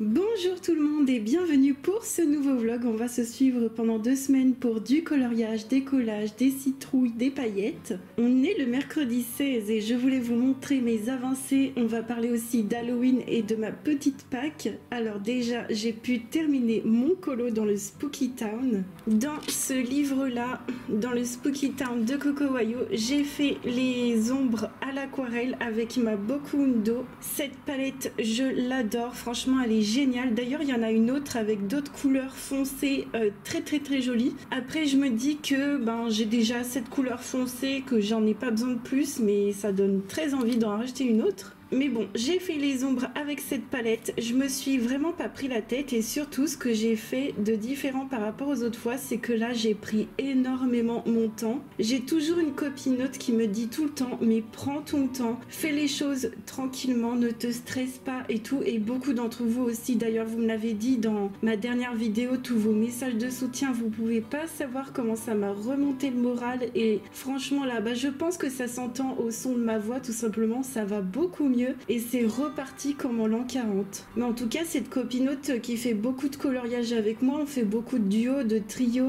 Bonjour tout le monde et bienvenue pour ce nouveau vlog. On va se suivre pendant 2 semaines pour du coloriage, des collages, des citrouilles, des paillettes. On est le mercredi 16 et je voulais vous montrer mes avancées. On va parler aussi d'Halloween et de ma petite Pâques. Alors déjà, j'ai pu terminer mon colo dans le Spooky Town. Dans ce livre-là, dans le Spooky Town de Coco Wayo, j'ai fait les ombres à l'aquarelle avec ma Bokundo. Cette palette, je l'adore. Franchement, elle est génial. D'ailleurs, il y en a une autre avec d'autres couleurs foncées très jolies. Après, je me dis que j'ai déjà cette couleur foncée, que j'en ai pas besoin de plus, mais ça donne très envie d'en racheter une autre. Mais bon, j'ai fait les ombres avec cette palette, je me suis vraiment pas pris la tête et surtout ce que j'ai fait de différent par rapport aux autres fois, c'est que là j'ai pris énormément mon temps. J'ai toujours une copinote qui me dit tout le temps, mais prends ton temps, fais les choses tranquillement, ne te stresse pas et tout. Et beaucoup d'entre vous aussi, d'ailleurs vous me l'avez dit dans ma dernière vidéo, tous vos messages de soutien, vous pouvez pas savoir comment ça m'a remonté le moral. Et franchement là, je pense que ça s'entend au son de ma voix, tout simplement, ça va beaucoup mieux. Et c'est reparti comme en l'an 40. Mais en tout cas, cette copinote qui fait beaucoup de coloriage avec moi, on fait beaucoup de duos, de trios,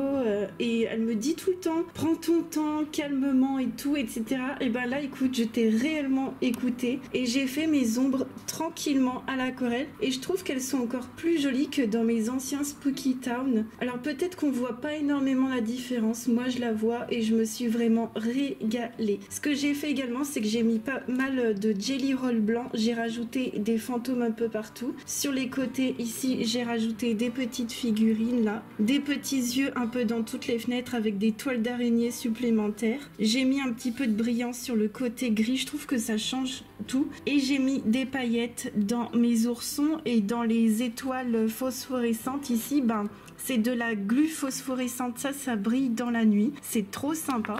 et elle me dit tout le temps, prends ton temps, calmement et tout, etc. Et là, écoute, je t'ai réellement écouté et j'ai fait mes ombres tranquillement à l'aquarelle et je trouve qu'elles sont encore plus jolies que dans mes anciens Spooky Town. Alors peut-être qu'on voit pas énormément la différence, moi je la vois et je me suis vraiment régalée. Ce que j'ai fait également, c'est que j'ai mis pas mal de jelly roll blanc, j'ai rajouté des fantômes un peu partout. Sur les côtés ici, j'ai rajouté des petites figurines là, des petits yeux un peu dans toutes les fenêtres avec des toiles d'araignée supplémentaires. J'ai mis un petit peu de brillance sur le côté gris, je trouve que ça change tout. Et j'ai mis des paillettes dans mes oursons et dans les étoiles phosphorescentes ici, c'est de la glu phosphorescente, ça brille dans la nuit, c'est trop sympa.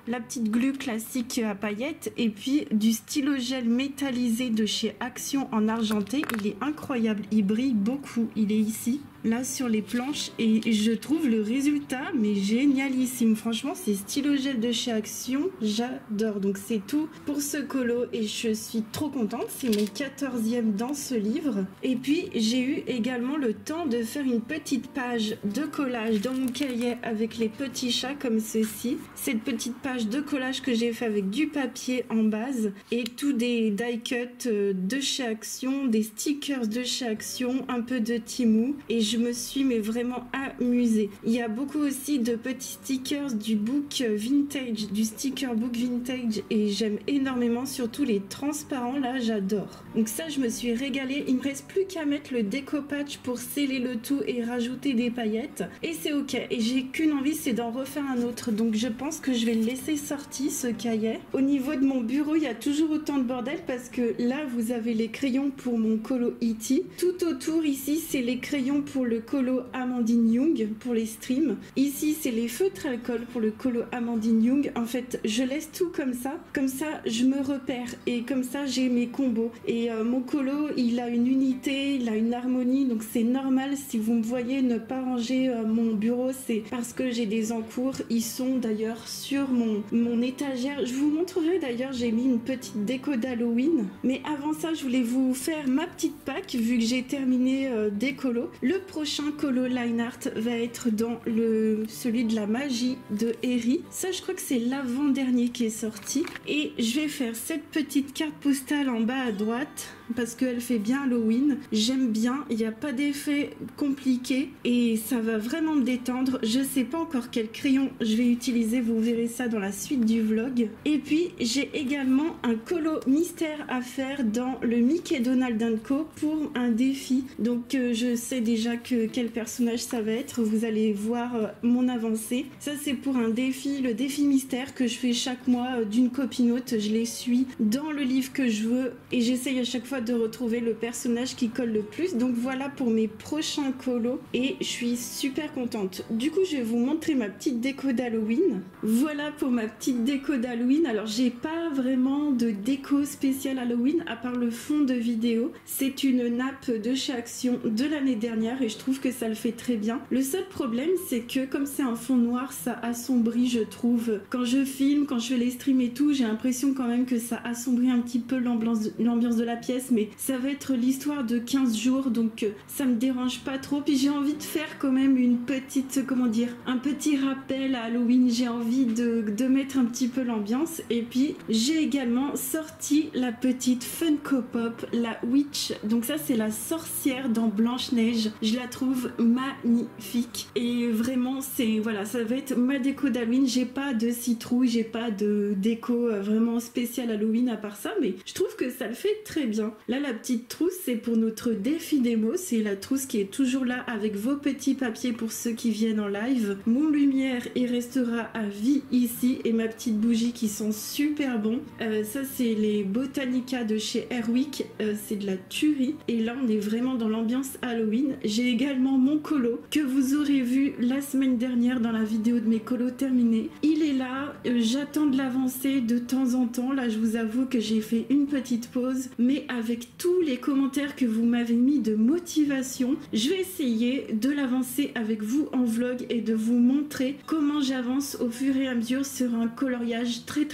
La petite glu classique à paillettes et puis du stylo gel métallisé de chez Action en argenté. Il est incroyable, il brille beaucoup, il est ici là sur les planches et je trouve le résultat mais génialissime. Franchement, ces stylo gel de chez Action, j'adore. Donc c'est tout pour ce colo et je suis trop contente, c'est mon 14e dans ce livre. Et puis j'ai eu également le temps de faire une petite page de collage dans mon cahier avec les petits chats comme ceci. Cette petite page de collage que j'ai fait avec du papier en base et tout des die cut de chez Action, des stickers de chez Action, un peu de Temu et je me suis vraiment amusée. Il y a beaucoup aussi de petits stickers du book vintage, du sticker book vintage et j'aime énormément, surtout les transparents là, j'adore. Donc ça, je me suis régalée. Il me reste plus qu'à mettre le découpage pour sceller le tout et rajouter des paillettes et c'est ok. Et j'ai qu'une envie, c'est d'en refaire un autre. Donc je pense que je vais le laisser sorti ce cahier. Au niveau de mon bureau, il y a toujours autant de bordel parce que là, vous avez les crayons pour mon colo E.T. Tout autour ici, c'est les crayons pour le colo Amandine Young pour les streams. Ici, c'est les feutres alcool pour le colo Amandine Young. En fait, je laisse tout comme ça je me repère et comme ça j'ai mes combos. Et mon colo, il a une unité, il a une harmonie, donc c'est normal si vous me voyez ne pas ranger mon bureau, c'est parce que j'ai des encours. Ils sont d'ailleurs sur mon étagère. Je vous montrerai d'ailleurs, j'ai mis une petite déco d'Halloween. Mais avant ça, je voulais vous faire ma petite Pâques vu que j'ai terminé des colos. Le prochain colo line art va être dans celui de la magie de Harry. Ça, je crois que c'est l'avant-dernier qui est sorti. Et je vais faire cette petite carte postale en bas à droite parce qu'elle fait bien Halloween. J'aime bien, il n'y a pas d'effet compliqué et ça va vraiment me détendre. Je sais pas encore quel crayon je vais utiliser, vous verrez ça dans la suite du vlog. Et puis j'ai également un colo mystère à faire dans le Mickey Donald & Co pour un défi. Donc je sais déjà quel personnage ça va être, vous allez voir mon avancée. Ça c'est pour un défi, le défi mystère que je fais chaque mois d'une copinote. Je les suis dans le livre que je veux et j'essaye à chaque fois de retrouver le personnage qui colle le plus. Donc voilà pour mes prochains colos et je suis super contente. Du coup, je vais vous montrer ma petite déco d'Halloween. Voilà pour ma petite déco d'Halloween. Alors j'ai pas vraiment de déco spéciale Halloween à part le fond de vidéo. C'est une nappe de chez Action de l'année dernière et je trouve que ça le fait très bien. Le seul problème, c'est que comme c'est un fond noir, ça assombrit, je trouve. Quand je filme, quand je fais les streams et tout, j'ai l'impression quand même que ça assombrit un petit peu l'ambiance de la pièce. stress, mais ça va être l'histoire de 15 jours, donc ça me dérange pas trop. Puis j'ai envie de faire quand même une petite, comment dire, un petit rappel à Halloween. J'ai envie de mettre un petit peu l'ambiance. Et puis j'ai également sorti la petite Funko Pop, la Witch. Donc ça c'est la sorcière dans Blanche-Neige. Je la trouve magnifique. Et vraiment c'est, voilà, ça va être ma déco d'Halloween. J'ai pas de citrouille, j'ai pas de déco vraiment spéciale Halloween à part ça, mais je trouve que ça le fait très bien. Là la petite trousse c'est pour notre défi démo. C'est la trousse qui est toujours là avec vos petits papiers pour ceux qui viennent en live. Mon lumière il restera à vie ici et ma petite bougie qui sent super bon. Ça c'est les Botanica de chez Airwick, c'est de la tuerie et là on est vraiment dans l'ambiance Halloween. J'ai également mon colo que vous aurez vu la semaine dernière dans la vidéo de mes colos terminés. Il est là, j'attends de l'avancer de temps en temps. Là je vous avoue que j'ai fait une petite pause, mais avec tous les commentaires que vous m'avez mis de motivation, je vais essayer de l'avancer avec vous en vlog et de vous montrer comment j'avance au fur et à mesure sur un coloriage très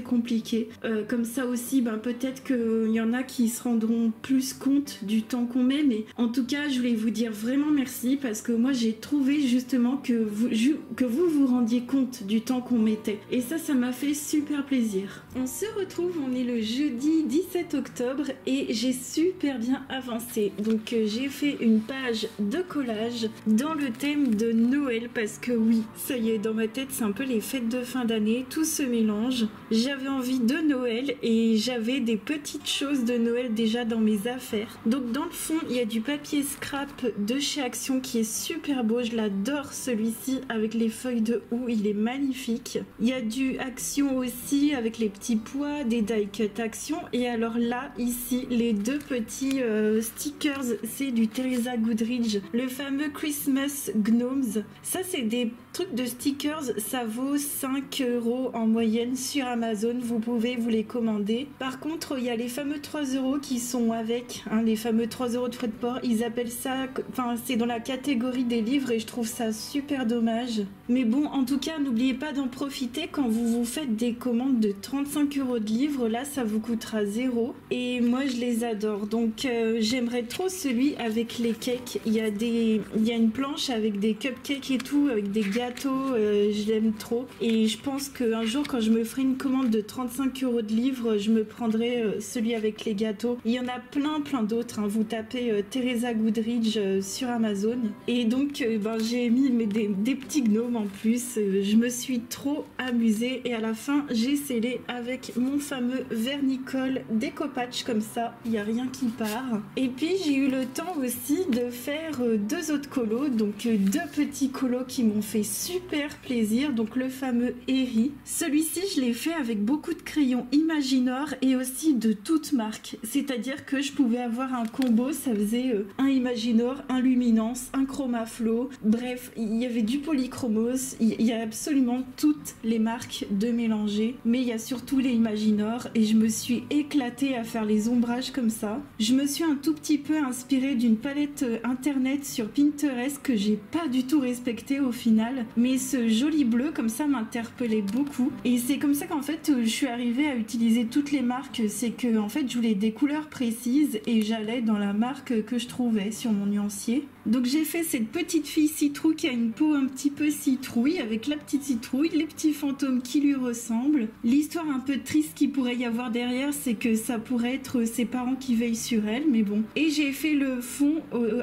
compliqué. Comme ça aussi, peut-être qu'il y en a qui se rendront plus compte du temps qu'on met, mais en tout cas je voulais vous dire vraiment merci parce que moi j'ai trouvé justement que vous rendiez compte du temps qu'on mettait et ça m'a fait super plaisir. On se retrouve, on est le jeudi 17 octobre et j'ai super bien avancé. Donc j'ai fait une page de collage dans le thème de Noël parce que oui, ça y est, dans ma tête c'est un peu les fêtes de fin d'année, tout se mélange. J'avais envie de Noël et j'avais des petites choses de Noël déjà dans mes affaires. Donc dans le fond il y a du papier scrap de chez Action qui est super beau, je l'adore celui-ci avec les feuilles de houx, il est magnifique. Il y a du Action aussi avec les petits pois, des die cut Action et alors là ici les deux petits stickers, c'est du Teresa Goodridge, le fameux Christmas Gnomes. Ça c'est des trucs de stickers, ça vaut 5 € en moyenne sur Amazon, vous pouvez vous les commander. Par contre il y a les fameux 3 € qui sont avec, les fameux 3 € de frais de port, ils appellent ça, enfin c'est dans la catégorie des livres et je trouve ça super dommage. Mais bon, en tout cas n'oubliez pas d'en profiter quand vous vous faites des commandes de 35 € de livres, là ça vous coûtera 0 et moi je les adore. Donc j'aimerais trop celui avec les cakes, il y a une planche avec des cupcakes et tout, avec des gâteaux, je l'aime trop et je pense qu'un jour quand je me ferai une commande de 35 € de livres, je me prendrai celui avec les gâteaux. Il y en a plein d'autres, vous tapez Teresa Goodridge sur Amazon et donc j'ai mis des petits gnomes en plus, je me suis trop amusée et à la fin j'ai scellé avec mon fameux vernicole découpage comme ça, il n'y a rien qui part. Et puis j'ai eu le temps aussi de faire deux autres colos, donc deux petits colos qui m'ont fait super plaisir, donc le fameux Eri. Celui-ci je l'ai fait avec beaucoup de crayons Imaginor et aussi de toutes marques, c'est-à-dire que je pouvais avoir un combo, ça faisait un Imaginor, un Luminance, un Chromaflow, bref il y avait du Polychromos, il y a absolument toutes les marques de mélanger, mais il y a surtout les Imaginor et je me suis éclatée à faire les ombrages comme ça. Je me suis un tout petit peu inspirée d'une palette internet sur Pinterest que j'ai pas du tout respectée au final, mais ce joli bleu comme ça m'interpellait beaucoup et c'est comme ça qu'en fait je suis arrivée à utiliser toutes les marques. C'est que en fait je voulais des couleurs précises et j'allais dans la marque que je trouvais sur mon nuancier. Donc j'ai fait cette petite fille citrouille qui a une peau un petit peu citrouille avec la petite citrouille, les petits fantômes qui lui ressemblent. L'histoire un peu triste qu'il pourrait y avoir derrière, c'est que ça pourrait être ses parents qui veillent sur elle, mais bon. Et j'ai fait le fond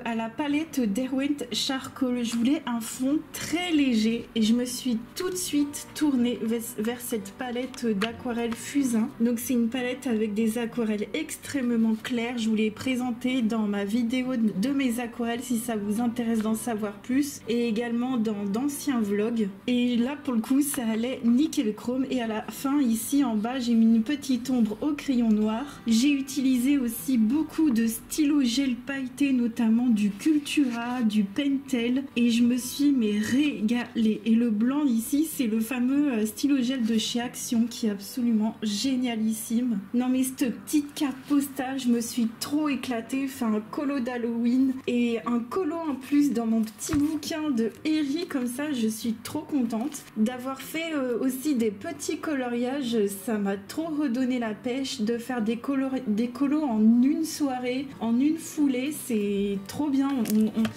à la palette Derwent Charcoal. Je voulais un fond très léger et je me suis tout de suite tournée vers cette palette d'aquarelle Fusain. Donc c'est une palette avec des aquarelles extrêmement claires. Je vous l'ai présentée dans ma vidéo de mes aquarelles si ça vous intéresse d'en savoir plus, et également dans d'anciens vlogs. Et là pour le coup ça allait nickel le chrome. Et à la fin ici en bas j'ai mis une petite ombre au crayon noir. J'ai utilisé aussi beaucoup de stylo gel pailleté, notamment du Cultura, du Pentel, et je me suis régalée. Et le blanc ici c'est le fameux stylo gel de chez Action qui est absolument génialissime. Non mais cette petite carte postale, je me suis trop éclatée. Enfin un colo d'Halloween et un colo en plus dans mon petit bouquin de Eri, comme ça je suis trop contente d'avoir fait aussi des petits coloriages. Ça m'a trop redonné la pêche de faire des colos en une soirée, en une foulée, c'est trop bien.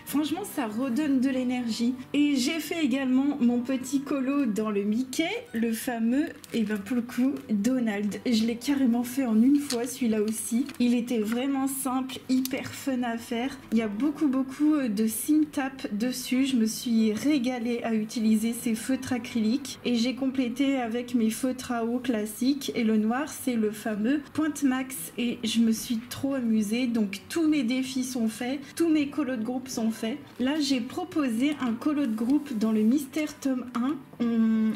Franchement, ça redonne de l'énergie. Et j'ai fait également mon petit colo dans le Mickey, le fameux, et ben pour le coup, Donald. Je l'ai carrément fait en une fois, celui-là aussi. Il était vraiment simple, hyper fun à faire. Il y a beaucoup de syntape dessus. Je me suis régalée à utiliser ces feutres acryliques et j'ai complété avec mes feutres à eau classiques, et le noir c'est le fameux Pointe Max, et je me suis trop amusée. Donc tous mes défis sont faits, tous mes colos de groupe sont faits. Là j'ai proposé un colo de groupe dans le Mystère tome 1.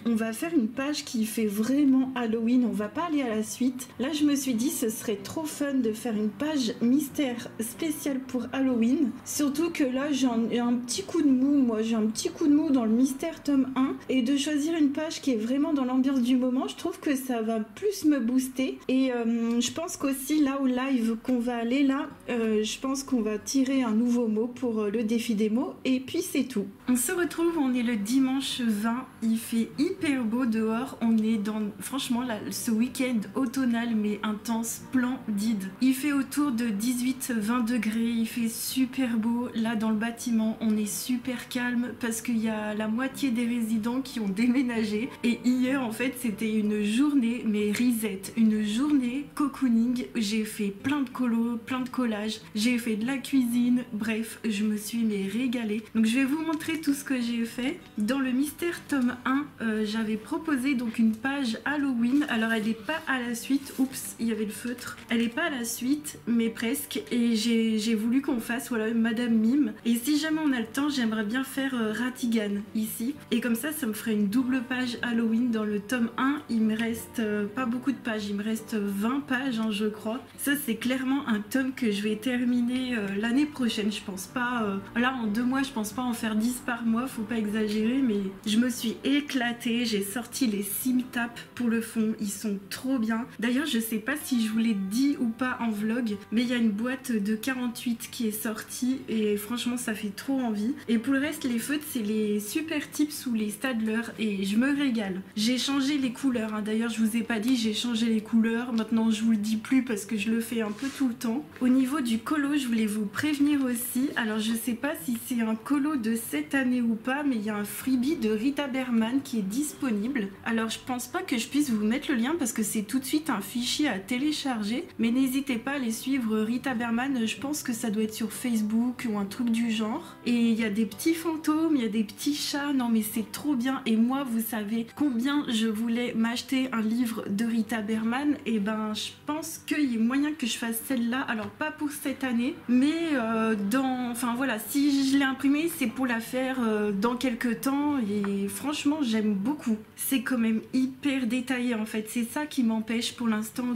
On va faire une page qui fait vraiment Halloween, on va pas aller à la suite. Là je me suis dit ce serait trop fun de faire une page mystère spéciale pour Halloween, surtout que là j'ai un petit coup de mou, j'ai un petit coup de mou dans le Mystère tome 1, et de choisir une page qui est vraiment dans l'ambiance du moment, je trouve que ça va plus me booster. Et je pense qu'aussi là au live qu'on va aller là, je pense qu'on va tirer un nouveau mot pour le défi des mots, et puis c'est tout. On se retrouve, on est le dimanche 20, il fait hyper beau dehors, on est dans, franchement là, ce week-end automnal mais intense, splendide. Il fait autour de 18-20 degrés, il fait super beau. Là dans le bâtiment on est super calme parce qu'il y a la moitié des résidents qui ont déménagé, et hier en fait c'était une journée mais reset, une journée cocooning. J'ai fait plein de colos, plein de collages, j'ai fait de la cuisine, bref je me suis régalée. Donc je vais vous montrer tout ce que j'ai fait. Dans le Mystère tome 1, j'avais proposé donc une page Halloween. Alors elle n'est pas à la suite, oups, il y avait le feutre. Elle n'est pas à la suite, mais presque. Et j'ai voulu qu'on fasse, voilà, Madame Mime. Et si jamais on a le temps, j'aimerais bien faire Ratigan ici. Et comme ça me ferait une double page Halloween dans le tome 1. Il me reste pas beaucoup de pages, il me reste 20 pages, hein, je crois. Ça c'est clairement un tome que je vais terminer l'année prochaine. Je pense pas, là en 2 mois, je pense pas en faire 10 par mois, faut pas exagérer, mais je me suis éclatée. J'ai sorti les simtap pour le fond, ils sont trop bien. D'ailleurs je sais pas si je vous l'ai dit ou pas en vlog, mais il y a une boîte de 48 qui est sortie et franchement ça fait trop envie. Et pour le reste les feutres c'est les Super Tips ou les Stadler, et je me régale. J'ai changé les couleurs, hein. D'ailleurs je vous ai pas dit, j'ai changé les couleurs, maintenant je vous le dis plus parce que je le fais un peu tout le temps. Au niveau du colo, je voulais vous prévenir aussi, alors je sais pas si c'est un colo de cette année ou pas, mais il y a un freebie de Rita Berman qui est disponible. Alors je pense pas que je puisse vous mettre le lien parce que c'est tout de suite un fichier à télécharger, mais n'hésitez pas à aller suivre Rita Berman, je pense que ça doit être sur Facebook ou un truc du genre. Et il y a des petits fantômes, il y a des petits chats, non mais c'est trop bien. Et moi vous savez combien je voulais m'acheter un livre de Rita Berman, et ben je pense qu'il y a moyen que je fasse celle-là, alors pas pour cette année, mais enfin voilà, si je l'ai imprimée c'est pour la faire dans quelques temps, et franchement j'aime beaucoup. C'est quand même hyper détaillé en fait, c'est ça qui m'empêche pour l'instant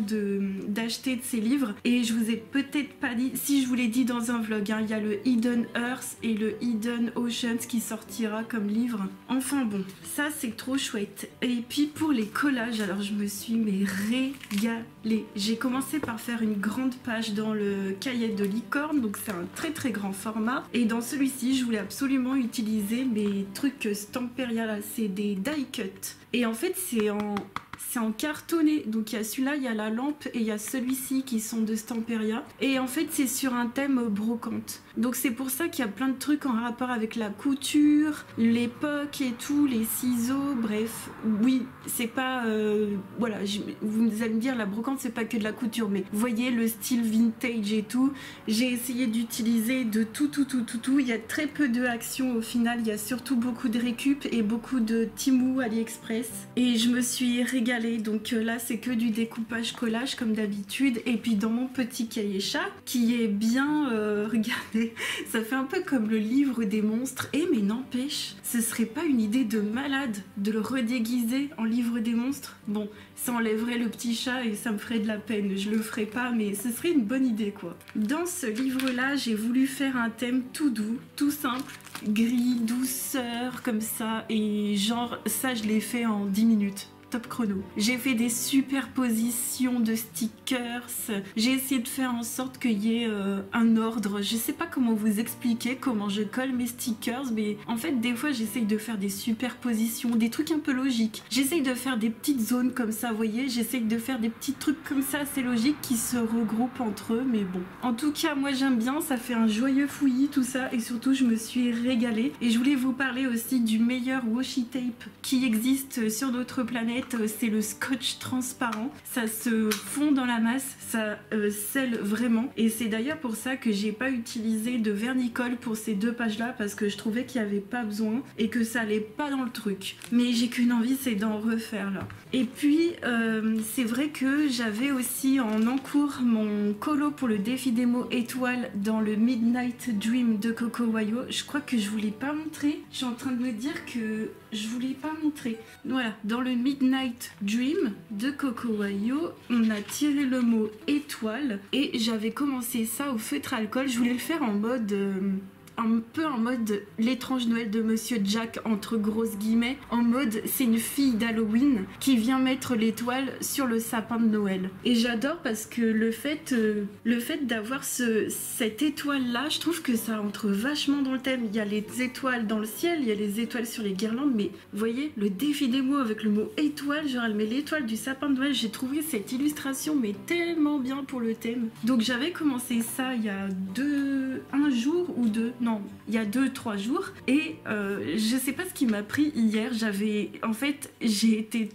d'acheter de ces livres. Et je vous ai peut-être pas dit, si je vous l'ai dit dans un vlog, hein, il y a le Hidden Earth et le Hidden Oceans qui sortira comme livre. Enfin bon, ça c'est trop chouette. Et puis pour les collages, alors je me suis régalée. J'ai commencé par faire une grande page dans le cahier de licorne, donc c'est un très grand format, et dans celui-ci je voulais absolument utiliser mes trucs Stamperia là, c'est des die cut, et en fait c'est en cartonné. Donc il y a celui-là, il y a la lampe et il y a celui-ci qui sont de Stamperia, et en fait c'est sur un thème brocante. Donc c'est pour ça qu'il y a plein de trucs en rapport avec la couture, l'époque et tout, les ciseaux, bref. Oui, c'est pas voilà, vous allez me dire la brocante c'est pas que de la couture, mais vous voyez le style vintage et tout. J'ai essayé d'utiliser de tout. Il y a très peu de actions au final, il y a surtout beaucoup de récup et beaucoup de Temu, AliExpress, et je me suis régalée. Donc là c'est que du découpage collage comme d'habitude, et puis dans mon petit cahier chat qui est bien regardez, ça fait un peu comme le livre des monstres, et mais n'empêche, ce serait pas une idée de malade de le redéguiser en livre des monstres? Bon, ça enlèverait le petit chat et ça me ferait de la peine, je le ferai pas, mais ce serait une bonne idée quoi. Dans ce livre là j'ai voulu faire un thème tout doux, tout simple, gris, douceur comme ça, et genre ça je l'ai fait en 10 minutes. top chrono. J'ai fait des superpositions de stickers, j'ai essayé de faire en sorte qu'il y ait un ordre. Je sais pas comment vous expliquer comment je colle mes stickers, mais en fait des fois j'essaye de faire des superpositions, des trucs un peu logiques. J'essaye de faire des petites zones comme ça, vous voyez, j'essaye de faire des petits trucs comme ça, c'est logique, qui se regroupent entre eux, mais bon. En tout cas, moi j'aime bien, ça fait un joyeux fouillis tout ça, et surtout je me suis régalée. Et je voulais vous parler aussi du meilleur washi tape qui existe sur notre planète, c'est le scotch transparent. Ça se fond dans la masse, ça scelle vraiment, et c'est d'ailleurs pour ça que j'ai pas utilisé de vernicole pour ces deux pages là, parce que je trouvais qu'il n'y avait pas besoin et que ça allait pas dans le truc. Mais j'ai qu'une envie, c'est d'en refaire là. Et puis c'est vrai que j'avais aussi en encours mon colo pour le défi démo étoile dans le Midnight Dream de Coco Wayo. Je crois que je vous l'ai pas montré, je suis en train de me dire que je vous l'ai pas montré. Voilà, dans le Midnight Dream de Coco Wayo, on a tiré le mot étoile et j'avais commencé ça au feutre alcool. Je voulais le faire en mode un peu en mode l'étrange Noël de Monsieur Jack, entre grosses guillemets, en mode c'est une fille d'Halloween qui vient mettre l'étoile sur le sapin de Noël. Et j'adore parce que le fait d'avoir cette étoile là, je trouve que ça entre vachement dans le thème. Il y a les étoiles dans le ciel, il y a les étoiles sur les guirlandes, mais vous voyez, le défi des mots avec le mot étoile, genre elle met l'étoile du sapin de Noël. J'ai trouvé cette illustration mais tellement bien pour le thème. Donc j'avais commencé ça il y a un jour ou deux, non, il y a 2-3 jours, et je sais pas ce qui m'a pris hier. J'ai été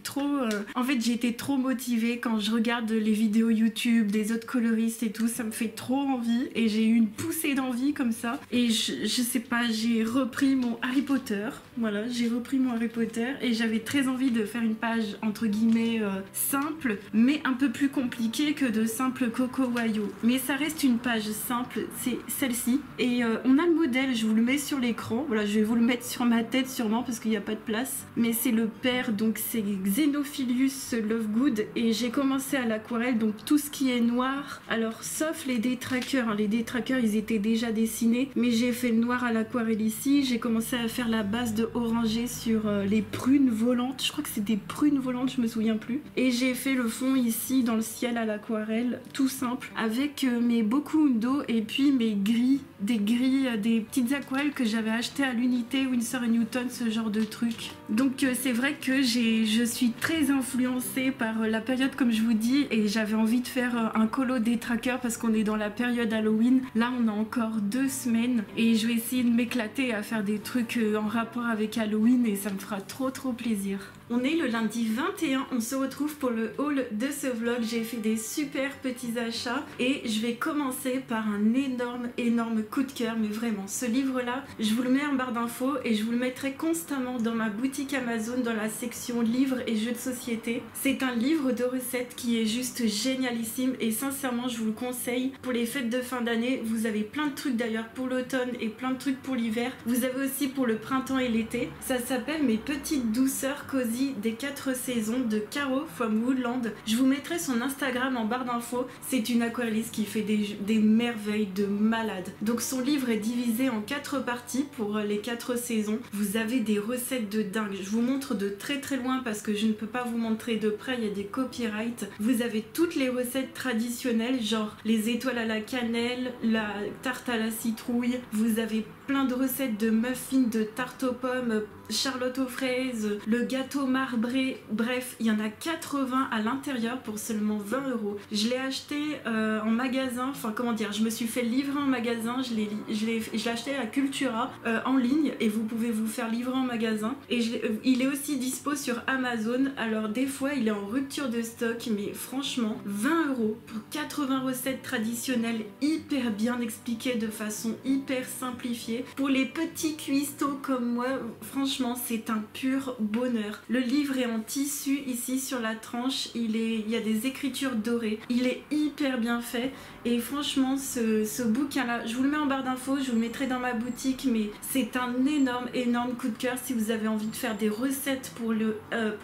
trop motivée. Quand je regarde les vidéos YouTube des autres coloristes et tout, ça me fait trop envie, et j'ai eu une poussée d'envie comme ça, et je sais pas, j'ai repris mon Harry Potter. Voilà, j'ai repris mon Harry Potter, et j'avais très envie de faire une page entre guillemets simple, mais un peu plus compliquée que de simple Coco Wayo. Mais ça reste une page simple, c'est celle-ci, et on a le modèle, je vous le mets sur l'écran. Voilà, je vais vous le mettre sur ma tête sûrement parce qu'il n'y a pas de place, mais c'est le père, donc c'est Xenophilius Lovegood, et j'ai commencé à l'aquarelle, donc tout ce qui est noir, alors sauf les détraqueurs, les détraqueurs ils étaient déjà dessinés, mais j'ai fait le noir à l'aquarelle ici. J'ai commencé à faire la base de orangé sur les prunes volantes, je crois que c'est des prunes volantes, je me souviens plus, et j'ai fait le fond ici dans le ciel à l'aquarelle, tout simple, avec mes Bokundo et puis mes gris, des petites aquarelles que j'avais achetées à l'unité Winsor & Newton, ce genre de truc. Donc c'est vrai que je suis très influencée par la période, comme je vous dis, et j'avais envie de faire un colo des trackers parce qu'on est dans la période Halloween. Là on a encore 2 semaines et je vais essayer de m'éclater à faire des trucs en rapport avec Halloween, et ça me fera trop plaisir. On est le lundi 21, on se retrouve pour le haul de ce vlog. J'ai fait des super petits achats et je vais commencer par un énorme coup de cœur, mais vraiment ce livre là, je vous le mets en barre d'infos et je vous le mettrai constamment dans ma boutique Amazon dans la section livres et jeux de société. C'est un livre de recettes qui est juste génialissime, et sincèrement je vous le conseille pour les fêtes de fin d'année. Vous avez plein de trucs d'ailleurs pour l'automne et plein de trucs pour l'hiver. Vous avez aussi pour le printemps et l'été. Ça s'appelle Mes petites douceurs cosy des 4 saisons de Caro from Woodland. Je vous mettrai son Instagram en barre d'infos. C'est une aquarelliste qui fait des merveilles de malade. Donc son livre est divisé en 4 parties pour les 4 saisons. Vous avez des recettes de dingue. Je vous montre de très loin parce que je ne peux pas vous montrer de près, il y a des copyrights. Vous avez toutes les recettes traditionnelles, genre les étoiles à la cannelle, la tarte à la citrouille. Vous avez plein de recettes de muffins, de tarte aux pommes, charlotte aux fraises, le gâteau marbré. Bref, il y en a 80 à l'intérieur pour seulement 20 €. Je l'ai acheté en magasin, enfin comment dire, je me suis fait livrer en magasin, je l'ai acheté à Cultura en ligne, et vous pouvez vous faire livrer en magasin. Et il est aussi dispo sur Amazon. Alors des fois il est en rupture de stock, mais franchement 20 € pour 80 recettes traditionnelles hyper bien expliquées de façon hyper simplifiée. Pour les petits cuistots comme moi, franchement c'est un pur bonheur. Le livre est en tissu ici sur la tranche, il y a des écritures dorées, il est hyper bien fait, et franchement ce bouquin là, je vous le mets en barre d'infos, je vous le mettrai dans ma boutique, mais c'est un énorme coup de cœur si vous avez envie de faire des recettes pour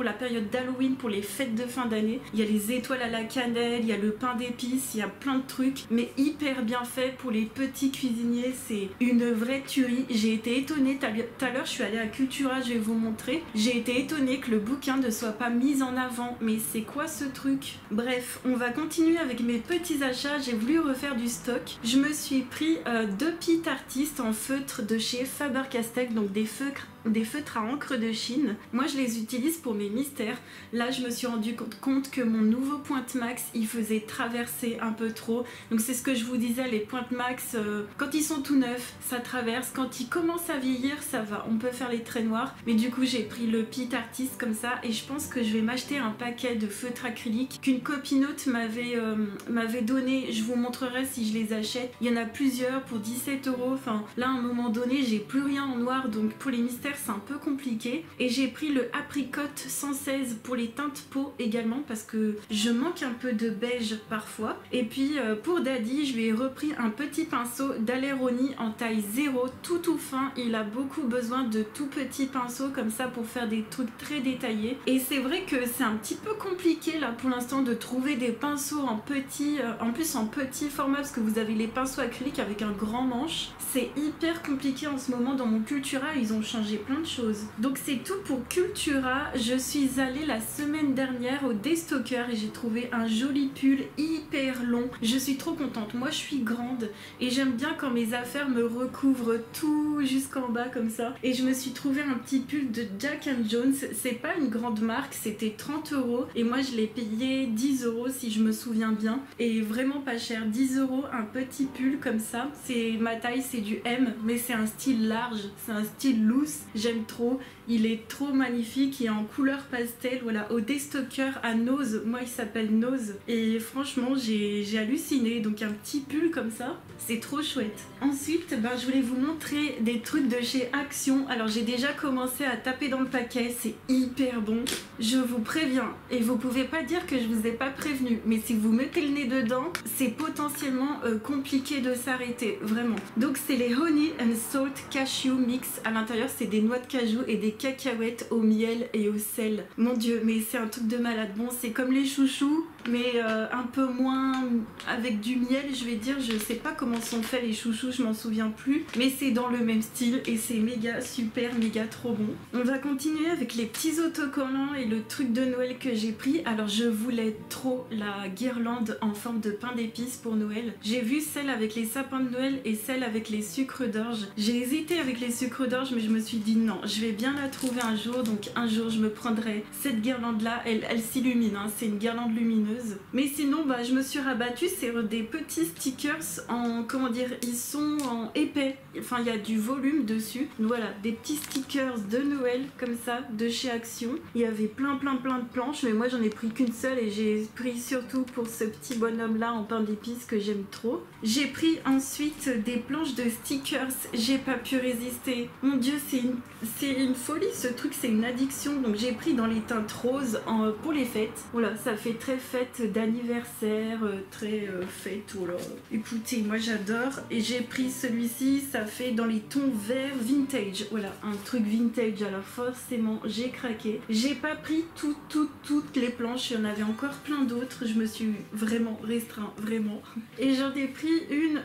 la période d'Halloween, pour les fêtes de fin d'année. Il y a les étoiles à la cannelle, il y a le pain d'épices, il y a plein de trucs, mais hyper bien fait pour les petits cuisiniers. C'est une vraie tuerie. J'ai été étonnée, tout à l'heure je suis allée à Cultura, je vais vous montrer, j'ai été étonnée que le bouquin ne soit pas mis en avant. Mais c'est quoi ce truc? Bref, on va continuer avec mes petits achats. J'ai voulu refaire du stock. Je me suis pris 2 Pit Artist en feutre de chez Faber-Castell, donc des feutres à encre de Chine. Moi je les utilise pour mes mystères. Là je me suis rendu compte que mon nouveau Pointe Max il faisait traverser un peu trop. Donc c'est ce que je vous disais, les Pointe Max quand ils sont tout neufs ça traverse, quand ils commencent à vieillir ça va, on peut faire les traits noirs. Mais du coup j'ai pris le Pit Artist comme ça et je pense que je vais m'acheter un paquet de feutres acryliques qu'une copinote m'avait donné. Je vous montrerai si je les achète. Il y en a plusieurs pour 17 €. Enfin là à un moment donné j'ai plus rien en noir, donc pour les mystères c'est un peu compliqué. Et j'ai pris le Apricot 116 pour les teintes peau également parce que je manque un peu de beige parfois. Et puis pour Daddy je lui ai repris un petit pinceau d'Aleroni en taille 0 tout fin. Il a beaucoup besoin de tout petits pinceaux comme ça pour faire des trucs très détaillés. Et c'est vrai que c'est un petit peu compliqué là pour l'instant de trouver des pinceaux en petit, en plus en petit format parce que vous avez les pinceaux acryliques avec un grand manche. C'est hyper compliqué en ce moment dans mon Cultura, ils ont changé plein de choses. Donc c'est tout pour Cultura. Je suis allée la semaine dernière au Destocker et j'ai trouvé un joli pull hyper long. Je suis trop contente. Moi je suis grande et j'aime bien quand mes affaires me recouvrent tout jusqu'en bas comme ça. Et je me suis trouvé un petit pull de Jack & Jones. C'est pas une grande marque, c'était 30 € et moi je l'ai payé 10 € si je me souviens bien. Et vraiment pas cher, 10 € un petit pull comme ça. C'est ma taille, c'est du M mais c'est un style large, c'est un style loose. J'aime trop, il est trop magnifique, il est en couleur pastel, voilà, au Destocker à Nose, moi il s'appelle Nose et franchement j'ai halluciné, donc un petit pull comme ça, c'est trop chouette. Ensuite, je voulais vous montrer des trucs de chez Action. Alors j'ai déjà commencé à taper dans le paquet, c'est hyper bon, je vous préviens, et vous pouvez pas dire que je vous ai pas prévenu, mais si vous mettez le nez dedans, c'est potentiellement compliqué de s'arrêter, vraiment. Donc c'est les Honey and Salt Cashew Mix, à l'intérieur c'est des noix de cajou et des cacahuètes au miel et au sel. Mon dieu, mais c'est un truc de malade. Bon, c'est comme les chouchous, mais un peu moins avec du miel, je vais dire. Je sais pas comment sont faits les chouchous, je m'en souviens plus, mais c'est dans le même style et c'est méga super, méga trop bon. On va continuer avec les petits autocollants et le truc de Noël que j'ai pris. Alors je voulais trop la guirlande en forme de pain d'épices pour Noël. J'ai vu celle avec les sapins de Noël et celle avec les sucres d'orge. J'ai hésité avec les sucres d'orge, mais je me suis dit non, je vais bien la trouver un jour, donc un jour je me prendrai cette guirlande là. Elle s'illumine, hein, c'est une guirlande lumineuse. Mais sinon je me suis rabattue sur des petits stickers en, comment dire, ils sont en épais, enfin il y a du volume dessus. Donc voilà, des petits stickers de Noël comme ça de chez Action. Il y avait plein de planches, mais moi j'en ai pris qu'une seule et j'ai pris surtout pour ce petit bonhomme là en pain d'épices que j'aime trop. J'ai pris ensuite des planches de stickers, j'ai pas pu résister. Mon dieu, c'est une folie ce truc, c'est une addiction. Donc j'ai pris dans les teintes roses pour les fêtes. Voilà, ça fait très fête d'anniversaire, très fête. Voilà. Écoutez, moi j'adore. Et j'ai pris celui-ci, ça fait dans les tons verts vintage. Voilà, un truc vintage. Alors forcément, j'ai craqué. J'ai pas pris toutes les planches, il y en avait encore plein d'autres. Je me suis vraiment restreint, vraiment. Et j'en ai pris une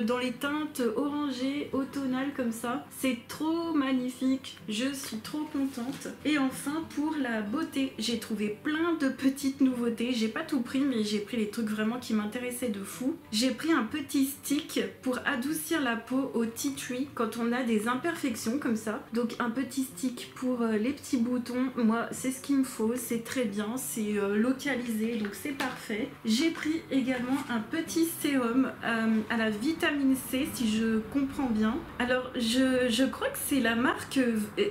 dans les teintes orangées, automnales comme ça. C'est trop magnifique, je suis trop contente. Et enfin pour la beauté, j'ai trouvé plein de petites nouveautés. J'ai pas tout pris, mais j'ai pris les trucs vraiment qui m'intéressaient de fou. J'ai pris un petit stick pour adoucir la peau au tea tree quand on a des imperfections comme ça. Donc un petit stick pour les petits boutons, moi c'est ce qu'il me faut, c'est très bien, c'est localisé, donc c'est parfait. J'ai pris également un petit sérum à la vitamine C, si je comprends bien. Alors je crois que c'est la marque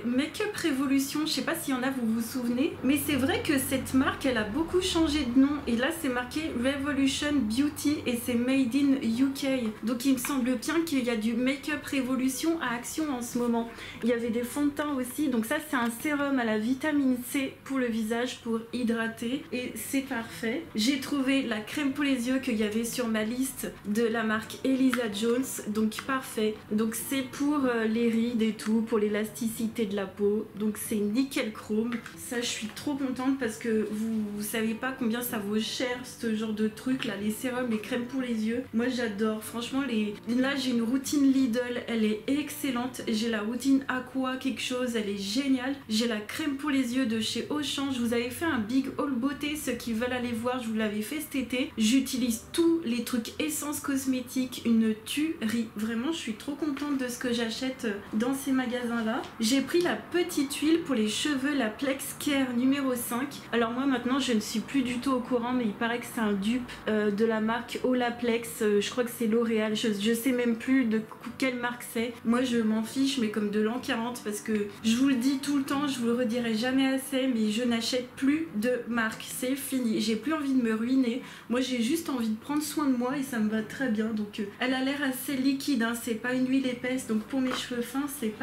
Make-up Revolution, je sais pas s'il y en a, vous vous souvenez, mais c'est vrai que cette marque elle a beaucoup changé de nom et là c'est marqué Revolution Beauty et c'est made in UK. Donc il me semble bien qu'il y a du Make-up Revolution à Action en ce moment. Il y avait des fonds de teint aussi, donc ça c'est un sérum à la vitamine C pour le visage pour hydrater et c'est parfait. J'ai trouvé la crème pour les yeux qu'il y avait sur ma liste de la marque Elisa Jones, donc parfait. Donc c'est pour les rides et tout, pour l'élasticité de la peau, donc c'est nickel chrome. Ça je suis trop contente parce que vous savez pas combien ça vaut vaut cher ce genre de trucs là, les sérums, les crèmes pour les yeux. Moi j'adore, franchement là j'ai une routine Lidl, elle est excellente. J'ai la routine Aqua quelque chose, elle est géniale. J'ai la crème pour les yeux de chez Auchan. Je vous avais fait un big haul beauté, ceux qui veulent aller voir, je vous l'avais fait cet été. J'utilise tous les trucs essence cosmétique, une tuerie. Vraiment je suis trop contente de ce que j'achète dans ces magasins là. J'ai pris la petite huile pour les cheveux, la Plex Care numéro 5. Alors moi maintenant je ne suis plus du tout au courant, mais il paraît que c'est un dupe de la marque Olaplex, je crois que c'est L'Oréal, je sais même plus de quelle marque c'est. Moi je m'en fiche, mais comme de l'an 40, parce que je vous le dis tout le temps, je vous le redirai jamais assez, mais je n'achète plus de marque, c'est fini. J'ai plus envie de me ruiner, moi j'ai juste envie de prendre soin de moi et ça me va très bien. Donc elle a l'air assez liquide, hein, c'est pas une huile épaisse, donc pour mes cheveux fins c'est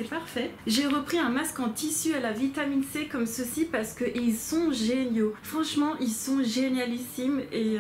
parfait. J'ai repris un masque en tissu à la vitamine C comme ceci parce qu'ils sont géniaux. Franchement ils sont génialissimes et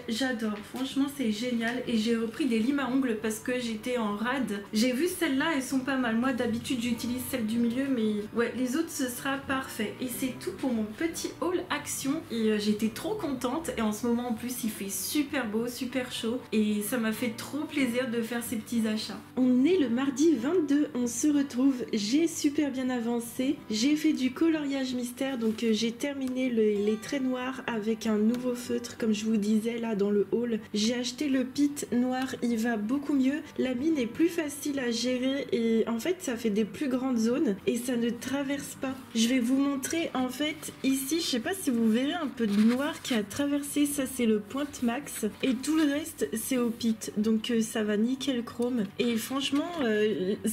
j'adore, franchement c'est génial. Et j'ai repris des limes à ongles parce que j'étais en rade. J'ai vu celles-là, elles sont pas mal. Moi d'habitude j'utilise celle du milieu, mais ouais, les autres ce sera parfait. Et c'est tout pour mon petit haul action et j'étais trop contente. Et en ce moment en plus il fait super beau, super chaud et ça m'a fait trop plaisir de faire ces petits achats. On est le mardi 22, on se retrouve. J'ai super bien avancé, j'ai fait du coloriage mystère, donc j'ai terminé les traits noirs avec un nouveau feutre comme je vous disais là dans le haul. J'ai acheté le pit noir, il va beaucoup mieux, la mine est plus facile à gérer et en fait ça fait des plus grandes zones et ça ne traverse pas. Je vais vous montrer en fait ici, je sais pas si vous verrez un peu de noir qui a traversé, ça c'est le pointe max et tout le reste c'est au pit, donc ça va nickel chrome. Et franchement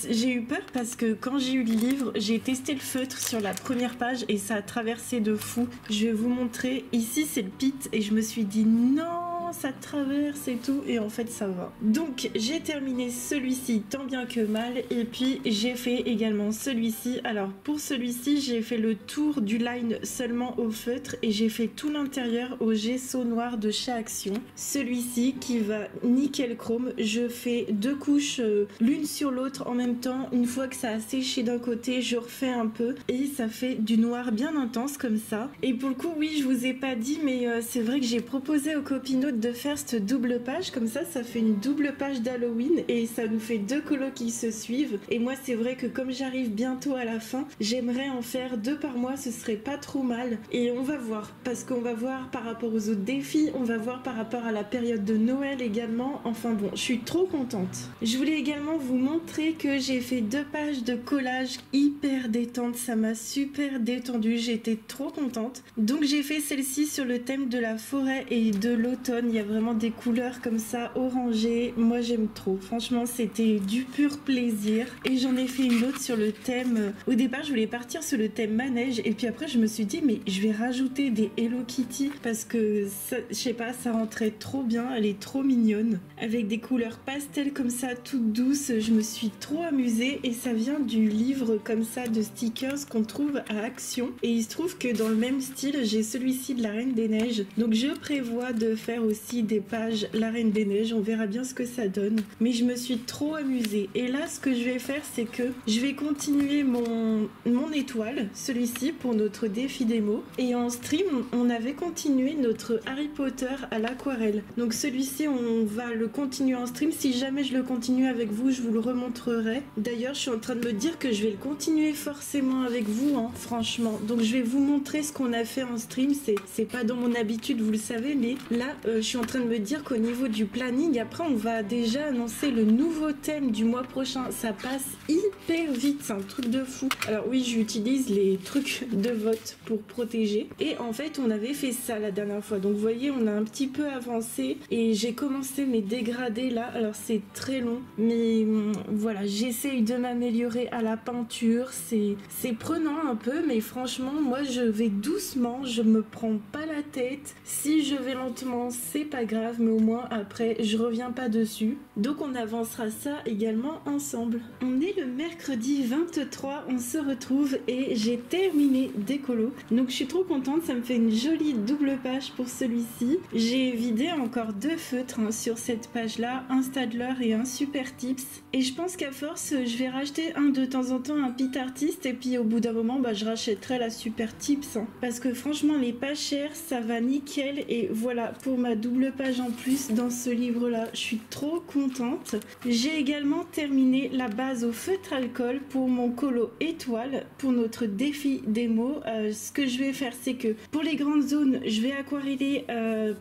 j'ai eu peur parce que quand j'ai eu le livre, j'ai testé le feutre sur la première page et ça a traversé de fou. Je vais vous montrer, ici c'est le pit et je me suis dit non, ça traverse et tout, et en fait ça va. Donc j'ai terminé celui-ci tant bien que mal et puis j'ai fait également celui-ci. Alors pour celui-ci j'ai fait le tour du line seulement au feutre et j'ai fait tout l'intérieur au gesso noir de chez Action. Celui-ci qui va nickel chrome, je fais deux couches l'une sur l'autre en même temps. Une fois que ça a séché d'un côté, je refais un peu et ça fait du noir bien intense comme ça. Et pour le coup oui, je vous ai pas dit, mais c'est vrai que j'ai proposé aux copinotes de faire cette double page, comme ça fait une double page d'Halloween et ça nous fait deux colos qui se suivent. Et moi c'est vrai que comme j'arrive bientôt à la fin, j'aimerais en faire 2 par mois, ce serait pas trop mal. Et on va voir, parce qu'on va voir par rapport aux autres défis, on va voir par rapport à la période de Noël également. Enfin bon, je suis trop contente. Je voulais également vous montrer que j'ai fait 2 pages de collage hyper détente, ça m'a super détendue, j'étais trop contente. Donc j'ai fait celle-ci sur le thème de la forêt et de l'automne. Il y a vraiment des couleurs comme ça orangées, moi j'aime trop, franchement c'était du pur plaisir. Et j'en ai fait une autre sur le thème, au départ je voulais partir sur le thème manège et puis après je me suis dit mais je vais rajouter des Hello Kitty parce que ça, je sais pas, ça rentrait trop bien, elle est trop mignonne avec des couleurs pastel comme ça toutes douces. Je me suis trop amusée et ça vient du livre comme ça de stickers qu'on trouve à Action et il se trouve que dans le même style j'ai celui-ci de la Reine des Neiges, donc je prévois de faire aussi des pages la Reine des Neiges, on verra bien ce que ça donne, mais je me suis trop amusée. Et là ce que je vais faire c'est que je vais continuer mon étoile, celui-ci pour notre défi démo, et en stream on avait continué notre Harry Potter à l'aquarelle, donc celui-ci on va le continuer en stream. Si jamais je le continue avec vous je vous le remontrerai. D'ailleurs je suis en train de me dire que je vais le continuer forcément avec vous hein, franchement, donc je vais vous montrer ce qu'on a fait en stream. C'est pas dans mon habitude, vous le savez, mais là je suis en train de me dire qu'au niveau du planning, après on va déjà annoncer le nouveau thème du mois prochain. Ça passe hyper vite, c'est un truc de fou. Alors oui, j'utilise les trucs de vote pour protéger et en fait on avait fait ça la dernière fois, donc vous voyez on a un petit peu avancé et j'ai commencé mes dégradés là. Alors c'est très long mais voilà, j'essaye de m'améliorer à la peinture, c'est prenant un peu mais franchement moi je vais doucement, je me prends pas la tête. Si je vais lentement c'est c'est pas grave, mais au moins après je reviens pas dessus. Donc on avancera ça également ensemble. On est le mercredi 23, on se retrouve et j'ai terminé Décolo. Donc je suis trop contente, ça me fait une jolie double page pour celui-ci. J'ai vidé encore 2 feutres sur cette page-là, un Staedtler et un Super Tips. Et je pense qu'à force, je vais racheter de temps en temps un Pit Artist et puis au bout d'un moment, je rachèterai la Super Tips. Parce que franchement, les pas chers, ça va nickel. Et voilà, pour ma double page en plus dans ce livre-là, je suis trop contente. J'ai également terminé la base au feutre alcool pour mon colo étoile, pour notre défi démo. Ce que je vais faire, c'est que pour les grandes zones, je vais aquareller.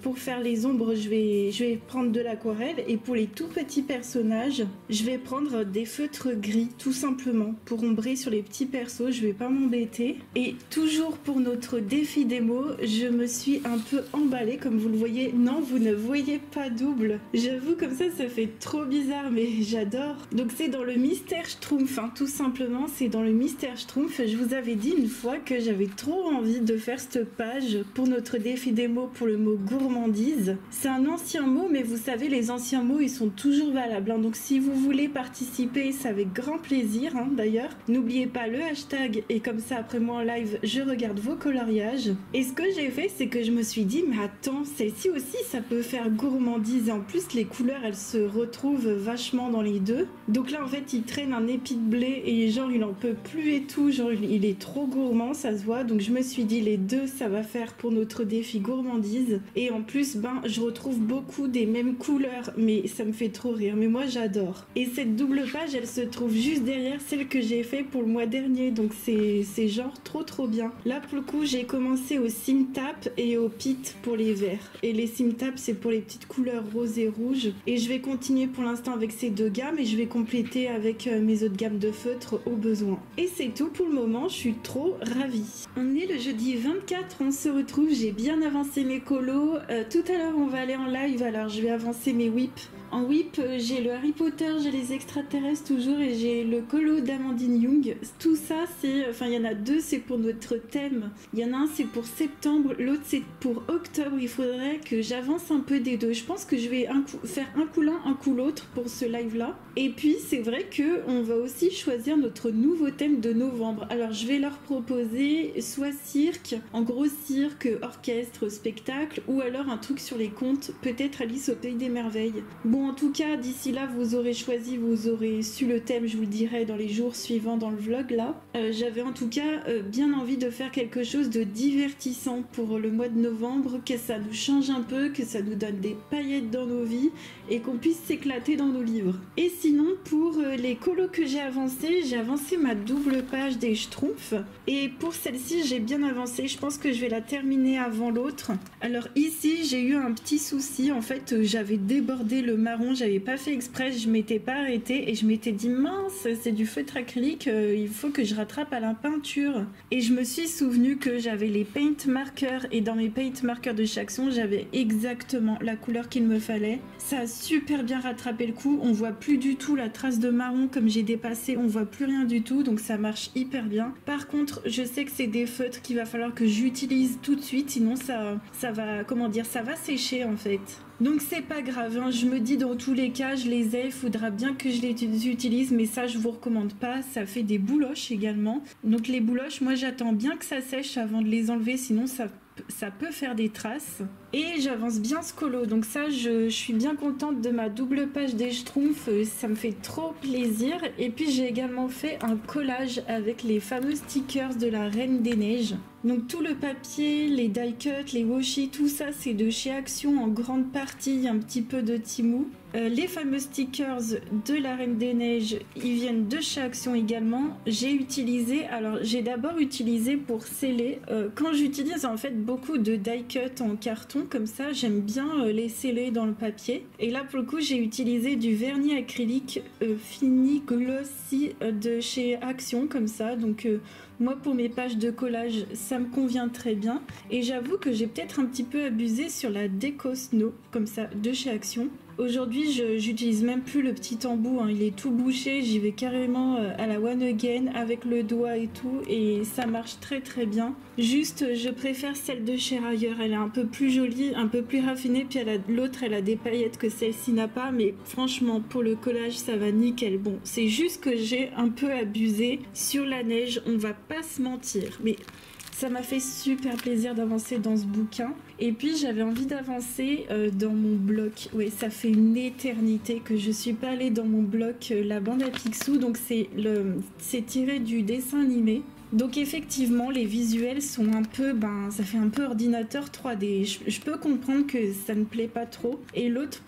Pour faire les ombres, je vais prendre de l'aquarelle. Et pour les tout petits personnages, je vais prendre des feutres gris, tout simplement. Pour ombrer sur les petits persos, je vais pas m'embêter. Et toujours pour notre défi démo, je me suis un peu emballée, comme vous le voyez. Non, vous ne voyez pas double. J'avoue, comme ça fait trop bizarre, mais j'adore. Donc c'est dans le Mystère Schtroumpf, tout simplement, c'est dans le Mystère Schtroumpf. Je vous avais dit une fois que j'avais trop envie de faire cette page pour notre défi démo pour le mot gourmandise. C'est un ancien mot, mais vous savez, les anciens mots, ils sont toujours valables. Donc si vous voulez participer, c'est avec grand plaisir, d'ailleurs. N'oubliez pas le hashtag, et comme ça, après moi en live, je regarde vos coloriages. Et ce que j'ai fait, c'est que je me suis dit, mais attends, celle-ci aussi, ça peut faire gourmandise. Et en plus, les couleurs, elles se retrouvent vachement dans les deux. Donc là, en fait, il traîne un épi de blé et genre, il en peut plus et tout. Genre, il est trop gourmand, ça se voit. Donc je me suis dit, les deux, ça va faire pour notre défi gourmandise. Et en plus, je retrouve beaucoup des mêmes couleurs. Mais ça me fait trop rire. Mais moi, j'adore. Et cette double page, elle se trouve juste derrière celle que j'ai fait pour le mois dernier. Donc c'est genre trop bien. Là, pour le coup, j'ai commencé au Simtap et au Pit pour les verts. Et les Simtap, c'est pour les petites couleurs roses et rouges. Et je vais continuer pour l'instant avec ces 2 gammes et je vais compléter avec mes autres gammes de feutres au besoin. Et c'est tout pour le moment, je suis trop ravie. On est le jeudi 24, on se retrouve, j'ai bien avancé mes colos. Tout à l'heure, on va aller en live, alors je vais avancer mes whips. En whip, j'ai le Harry Potter, j'ai les extraterrestres toujours et j'ai le colo d'Amandine Young. Tout ça, il y en a 2, c'est pour notre thème. Il y en a un, c'est pour septembre, l'autre, c'est pour octobre. Il faudrait que j'avance un peu des deux. Je pense que je vais faire un coup l'un, un coup l'autre pour ce live-là. Et puis, c'est vrai qu'on va aussi choisir notre nouveau thème de novembre. Alors, je vais leur proposer soit cirque, en gros cirque, orchestre, spectacle, ou alors un truc sur les contes, peut-être Alice au Pays des Merveilles. Bon, en tout cas, d'ici là, vous aurez choisi, vous aurez su le thème, je vous le dirai dans les jours suivants dans le vlog là. J'avais en tout cas bien envie de faire quelque chose de divertissant pour le mois de novembre, que ça nous change un peu, que ça nous donne des paillettes dans nos vies et qu'on puisse s'éclater dans nos livres. Et sinon, pour les colos que j'ai avancé ma double page des Schtroumpfs. Et pour celle-ci, j'ai bien avancé. Je pense que je vais la terminer avant l'autre. Alors ici, j'ai eu un petit souci. En fait, j'avais débordé le marron, j'avais pas fait exprès, je m'étais pas arrêtée et je m'étais dit mince, c'est du feutre acrylique, il faut que je rattrape à la peinture. Et je me suis souvenu que j'avais les paint markers et dans mes paint markers de chaque son, j'avais exactement la couleur qu'il me fallait. Ça a super bien rattrapé le coup, on voit plus du tout la trace de marron comme j'ai dépassé, on voit plus rien du tout, donc ça marche hyper bien. Par contre, je sais que c'est des feutres qu'il va falloir que j'utilise tout de suite, sinon ça va sécher en fait. Donc c'est pas grave, je me dis dans tous les cas, je les ai, il faudra bien que je les utilise, mais ça je vous recommande pas, ça fait des bouloches également. Donc les bouloches, moi j'attends bien que ça sèche avant de les enlever, sinon ça peut faire des traces. Et j'avance bien ce colo, donc ça je suis bien contente de ma double page des Schtroumpfs, ça me fait trop plaisir. Et puis j'ai également fait un collage avec les fameux stickers de la Reine des Neiges. Donc tout le papier, les die cut, les washi, tout ça c'est de chez Action en grande partie, un petit peu de Temu. Les fameux stickers de la Reine des Neiges, ils viennent de chez Action également. J'ai d'abord utilisé pour sceller. Quand j'utilise en fait beaucoup de die cut en carton comme ça, j'aime bien les sceller dans le papier. Et là pour le coup, j'ai utilisé du vernis acrylique fini glossy de chez Action comme ça. Donc moi pour mes pages de collage, ça me convient très bien. Et j'avoue que j'ai peut-être un petit peu abusé sur la déco Snow comme ça de chez Action. Aujourd'hui, j'utilise même plus le petit embout, hein. Il est tout bouché, j'y vais carrément à la one again avec le doigt et tout, et ça marche très très bien. Juste, je préfère celle de chez Rayer, elle est un peu plus jolie, un peu plus raffinée, puis l'autre elle a des paillettes que celle-ci n'a pas, mais franchement pour le collage ça va nickel. Bon, c'est juste que j'ai un peu abusé sur la neige, on va pas se mentir, mais ça m'a fait super plaisir d'avancer dans ce bouquin. Et puis j'avais envie d'avancer dans mon bloc. Oui, ça fait une éternité que je suis pas allée dans mon bloc La Bande à Picsou. Donc c'est tiré du dessin animé. Donc effectivement, les visuels sont un peu, ça fait un peu ordinateur 3D. Je peux comprendre que ça ne plaît pas trop. Et l'autre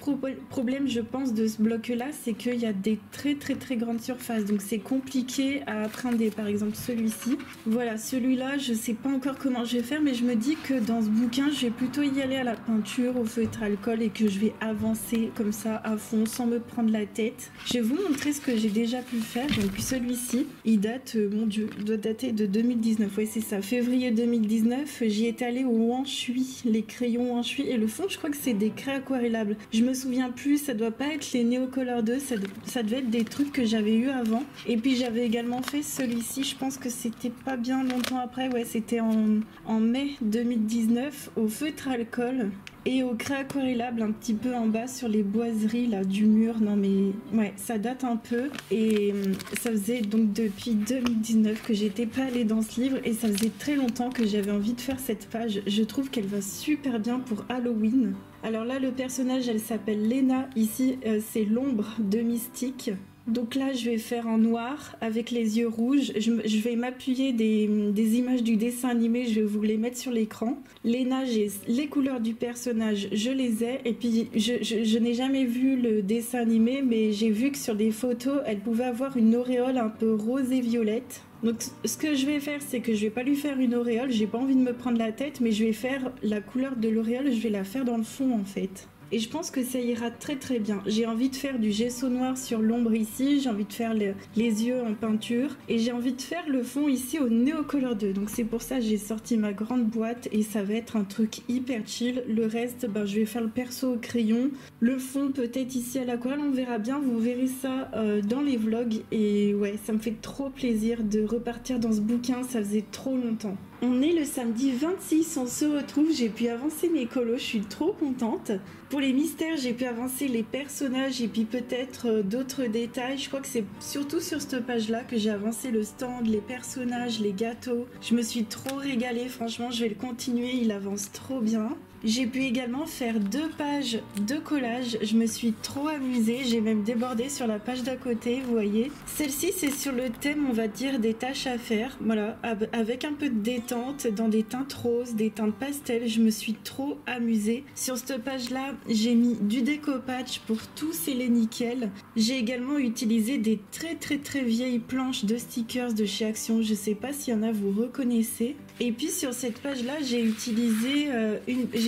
problème, je pense, de ce bloc-là, c'est qu'il y a des très très très grandes surfaces. Donc c'est compliqué à appréhender. Par exemple, celui-ci. Voilà, celui-là, je sais pas encore comment je vais faire, mais je me dis que dans ce bouquin, je vais plutôt y aller à la peinture, au feutre alcool, et que je vais avancer comme ça à fond, sans me prendre la tête. Je vais vous montrer ce que j'ai déjà pu faire. Donc celui-ci, il date, mon Dieu, il doit dater de 2019, oui c'est ça, février 2019, j'y étais allée au Wanshui, les crayons Wanshui, et le fond je crois que c'est des craies aquarellables, je me souviens plus, ça doit pas être les Neocolor 2, ça devait être des trucs que j'avais eu avant, et puis j'avais également fait celui-ci, je pense que c'était pas bien longtemps après, ouais c'était en mai 2019, au feutre alcool, et au craie aquarellable un petit peu en bas sur les boiseries là du mur. Non mais ouais, ça date un peu, et ça faisait donc depuis 2019 que j'étais pas allée dans ce livre, et ça faisait très longtemps que j'avais envie de faire cette page. Je trouve qu'elle va super bien pour Halloween. Alors là le personnage elle s'appelle Lena, ici c'est l'ombre de Mystique. Donc là, je vais faire en noir avec les yeux rouges. Je vais m'appuyer des images du dessin animé. Je vais vous les mettre sur l'écran. Lena, j'ai les couleurs du personnage, je les ai. Et puis, je n'ai jamais vu le dessin animé, mais j'ai vu que sur des photos, elle pouvait avoir une auréole un peu rose et violette. Donc ce que je vais faire, c'est que je vais pas lui faire une auréole. J'ai pas envie de me prendre la tête, mais je vais faire la couleur de l'auréole. Je vais la faire dans le fond, en fait. Et je pense que ça ira très très bien. J'ai envie de faire du gesso noir sur l'ombre ici, j'ai envie de faire les yeux en peinture, et j'ai envie de faire le fond ici au Neocolor 2. Donc c'est pour ça que j'ai sorti ma grande boîte, et ça va être un truc hyper chill. Le reste, je vais faire le perso au crayon. Le fond peut-être ici à l'aquarelle, on verra bien, vous verrez ça dans les vlogs. Et ouais, ça me fait trop plaisir de repartir dans ce bouquin, ça faisait trop longtemps. On est le samedi 26, on se retrouve, j'ai pu avancer mes colos, je suis trop contente. Pour les mystères, j'ai pu avancer les personnages et puis peut-être d'autres détails. Je crois que c'est surtout sur cette page-là que j'ai avancé le stand, les personnages, les gâteaux. Je me suis trop régalée, franchement, je vais le continuer, il avance trop bien. J'ai pu également faire 2 pages de collage, je me suis trop amusée, j'ai même débordé sur la page d'à côté, vous voyez. Celle-ci c'est sur le thème, on va dire, des tâches à faire, voilà, avec un peu de détente, dans des teintes roses, des teintes pastel, je me suis trop amusée. Sur cette page-là, j'ai mis du découpage pour tous sceller nickel. J'ai également utilisé des très très très vieilles planches de stickers de chez Action, je sais pas s'il y en a vous reconnaissez. Et puis sur cette page-là, j'ai utilisé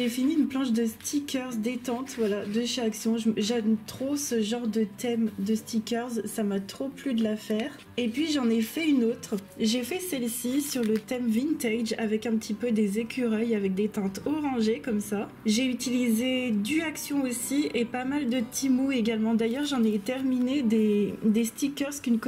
j'ai fini une planche de stickers détente, voilà, de chez Action. J'aime trop ce genre de thème de stickers, ça m'a trop plu de la faire. Et puis j'en ai fait une autre. J'ai fait celle-ci sur le thème vintage avec un petit peu des écureuils avec des teintes orangées comme ça. J'ai utilisé du Action aussi et pas mal de Temu également. D'ailleurs, j'en ai terminé des stickers qu'une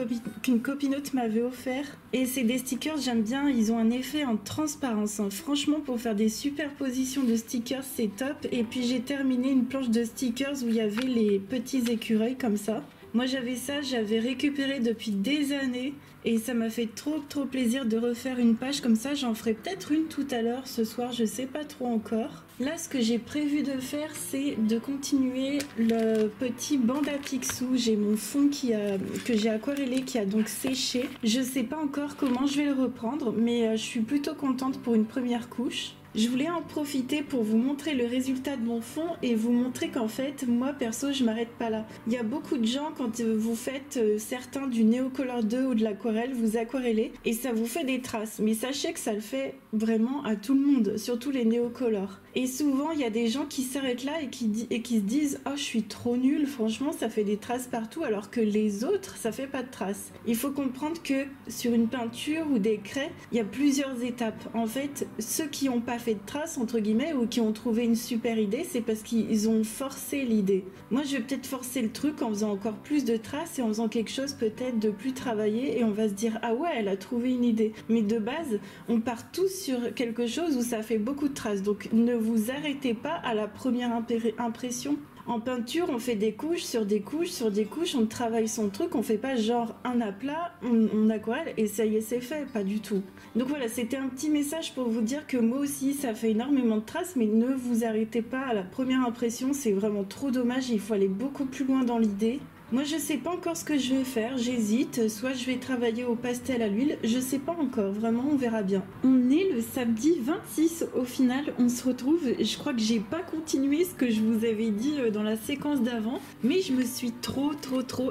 copinote m'avait offert. Et c'est des stickers, j'aime bien, ils ont un effet en transparence. Hein. Franchement, pour faire des superpositions de stickers, c'est top. Et puis j'ai terminé une planche de stickers où il y avait les petits écureuils comme ça. Moi j'avais ça, j'avais récupéré depuis des années et ça m'a fait trop plaisir de refaire une page comme ça. J'en ferai peut-être une tout à l'heure ce soir, je sais pas trop encore. Là ce que j'ai prévu de faire c'est de continuer le petit bande à Picsou. J'ai mon fond que j'ai aquarellé qui a donc séché. Je sais pas encore comment je vais le reprendre mais je suis plutôt contente pour une première couche. Je voulais en profiter pour vous montrer le résultat de mon fond et vous montrer qu'en fait, moi perso, je m'arrête pas là. Il y a beaucoup de gens, quand vous faites certains du Neocolor 2 ou de l'aquarelle, vous aquarellez et ça vous fait des traces. Mais sachez que ça le fait vraiment à tout le monde, surtout les Neocolor. Et souvent, il y a des gens qui s'arrêtent là et qui se disent « Oh, je suis trop nulle, franchement, ça fait des traces partout, alors que les autres, ça fait pas de traces. » Il faut comprendre que sur une peinture ou des craies, il y a plusieurs étapes. En fait, ceux qui n'ont pas fait de traces entre guillemets ou qui ont trouvé une super idée, c'est parce qu'ils ont forcé l'idée. Moi je vais peut-être forcer le truc en faisant encore plus de traces et en faisant quelque chose peut-être de plus travaillé et on va se dire ah ouais elle a trouvé une idée. Mais de base on part tous sur quelque chose où ça fait beaucoup de traces, donc ne vous arrêtez pas à la première impression. En peinture, on fait des couches sur des couches sur des couches, on travaille son truc, on fait pas genre un aplat, on aquarelle et ça y est c'est fait, pas du tout. Donc voilà, c'était un petit message pour vous dire que moi aussi ça fait énormément de traces, mais ne vous arrêtez pas à la première impression, c'est vraiment trop dommage, il faut aller beaucoup plus loin dans l'idée. Moi je sais pas encore ce que je vais faire, j'hésite, soit je vais travailler au pastel à l'huile, je sais pas encore, vraiment on verra bien. On est le samedi 26 au final, on se retrouve, je crois que j'ai pas continué ce que je vous avais dit dans la séquence d'avant, mais je me suis trop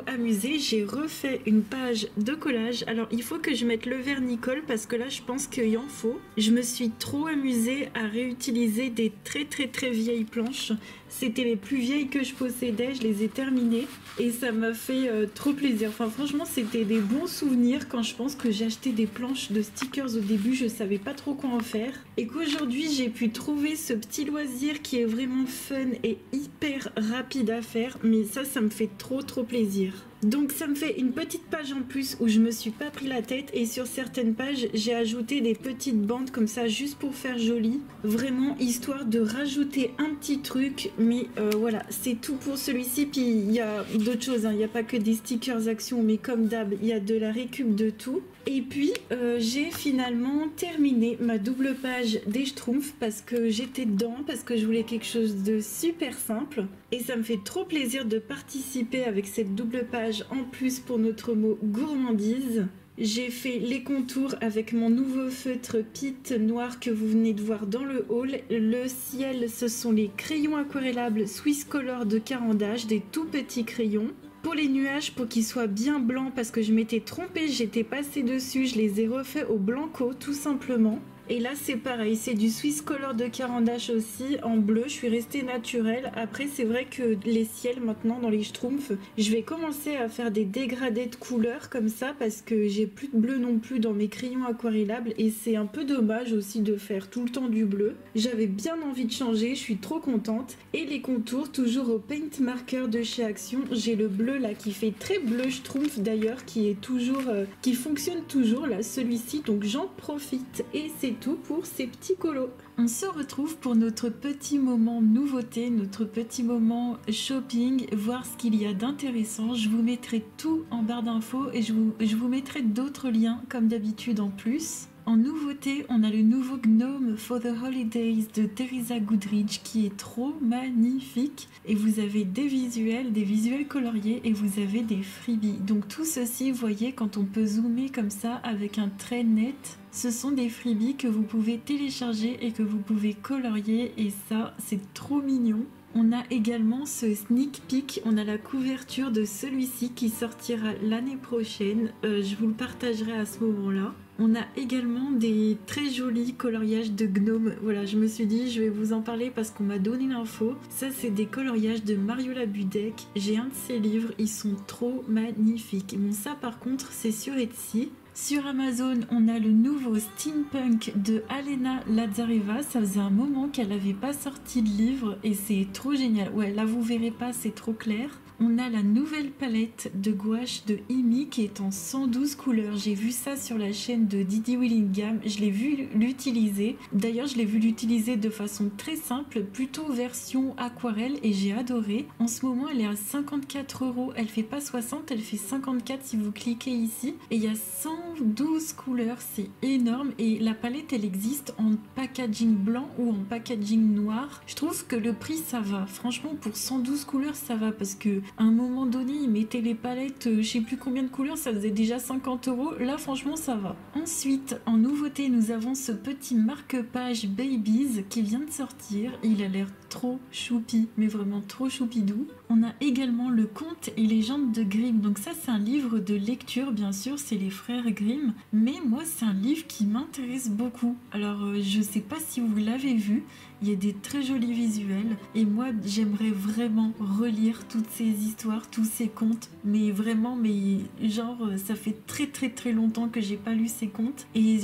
amusée, j'ai refait une page de collage, alors il faut que je mette le vernicole parce que là je pense qu'il en faut. Je me suis trop amusée à réutiliser des très vieilles planches. C'était les plus vieilles que je possédais, je les ai terminées et ça m'a fait trop plaisir. Enfin franchement c'était des bons souvenirs quand je pense que j'ai acheté des planches de stickers au début, je savais pas trop quoi en faire. Et qu'aujourd'hui j'ai pu trouver ce petit loisir qui est vraiment fun et hyper rapide à faire, mais ça me fait trop plaisir. Donc ça me fait une petite page en plus où je me suis pas pris la tête et sur certaines pages j'ai ajouté des petites bandes comme ça juste pour faire joli, vraiment histoire de rajouter un petit truc, mais voilà c'est tout pour celui-ci. Puis il y a d'autres choses, il n'y a pas que des stickers action, mais comme d'hab il y a de la récup de tout. Et puis j'ai finalement terminé ma double page des Schtroumpfs parce que j'étais dedans, parce que je voulais quelque chose de super simple et ça me fait trop plaisir de participer avec cette double page en plus pour notre mot gourmandise. J'ai fait les contours avec mon nouveau feutre Pitt noir que vous venez de voir dans le haul. Le ciel, ce sont les crayons aquarellables Swiss Color de Caran-d'Ache, des tout petits crayons. Pour les nuages, pour qu'ils soient bien blancs, parce que je m'étais trompée, j'étais passée dessus, je les ai refaits au blanco tout simplement. Et là c'est pareil, c'est du Swiss Color de Caran-d'Ache aussi, en bleu, je suis restée naturelle. Après c'est vrai que les ciels maintenant dans les Schtroumpfs, je vais commencer à faire des dégradés de couleurs comme ça parce que j'ai plus de bleu non plus dans mes crayons aquarellables et c'est un peu dommage aussi de faire tout le temps du bleu. J'avais bien envie de changer, je suis trop contente. Et les contours, toujours au paint marker de chez Action, j'ai le bleu là qui fait très bleu Schtroumpf d'ailleurs, qui est toujours, qui fonctionne toujours là, celui-ci, donc j'en profite et c'est tout pour ces petits colos. On se retrouve pour notre petit moment nouveauté, notre petit moment shopping, voir ce qu'il y a d'intéressant. Je vous mettrai tout en barre d'infos et je vous mettrai d'autres liens comme d'habitude en plus. En nouveauté, on a le nouveau Gnome for the Holidays de Teresa Goodridge qui est trop magnifique. Et vous avez des visuels coloriés et vous avez des freebies. Donc tout ceci, vous voyez, quand on peut zoomer comme ça avec un trait net, ce sont des freebies que vous pouvez télécharger et que vous pouvez colorier et ça, c'est trop mignon. On a également ce sneak peek, on a la couverture de celui-ci qui sortira l'année prochaine, je vous le partagerai à ce moment-là. On a également des très jolis coloriages de gnomes, voilà je me suis dit je vais vous en parler parce qu'on m'a donné l'info. Ça c'est des coloriages de Mariola Budek, j'ai un de ses livres, ils sont trop magnifiques. Bon ça par contre c'est sur Etsy. Sur Amazon, on a le nouveau Steampunk de Alena Lazareva. Ça faisait un moment qu'elle n'avait pas sorti de livre et c'est trop génial. Ouais, là vous verrez pas, c'est trop clair. On a la nouvelle palette de gouache de Imi qui est en 112 couleurs. J'ai vu ça sur la chaîne de Didi Willingham. Je l'ai vu l'utiliser. D'ailleurs, je l'ai vu l'utiliser de façon très simple, plutôt version aquarelle et j'ai adoré. En ce moment, elle est à 54 €. Elle fait pas 60, elle fait 54 si vous cliquez ici. Et il y a 112 couleurs, c'est énorme. Et la palette, elle existe en packaging blanc ou en packaging noir. Je trouve que le prix, ça va. Franchement, pour 112 couleurs, ça va parce que à un moment donné, ils mettaient les palettes, je sais plus combien de couleurs, ça faisait déjà 50 €. Là, franchement, ça va. Ensuite, en nouveauté, nous avons ce petit marque-page Babies qui vient de sortir. Il a l'air trop choupi, mais vraiment trop choupidou. On a également le Contes et légendes de Grimm. Donc ça, c'est un livre de lecture, bien sûr, c'est les frères Grimm. mainstream, mais moi c'est un livre qui m'intéresse beaucoup. Alors je sais pas si vous l'avez vu, il y a des très jolis visuels et moi j'aimerais vraiment relire toutes ces histoires, tous ces contes, mais vraiment, mais genre ça fait très très très longtemps que j'ai pas lu ces contes et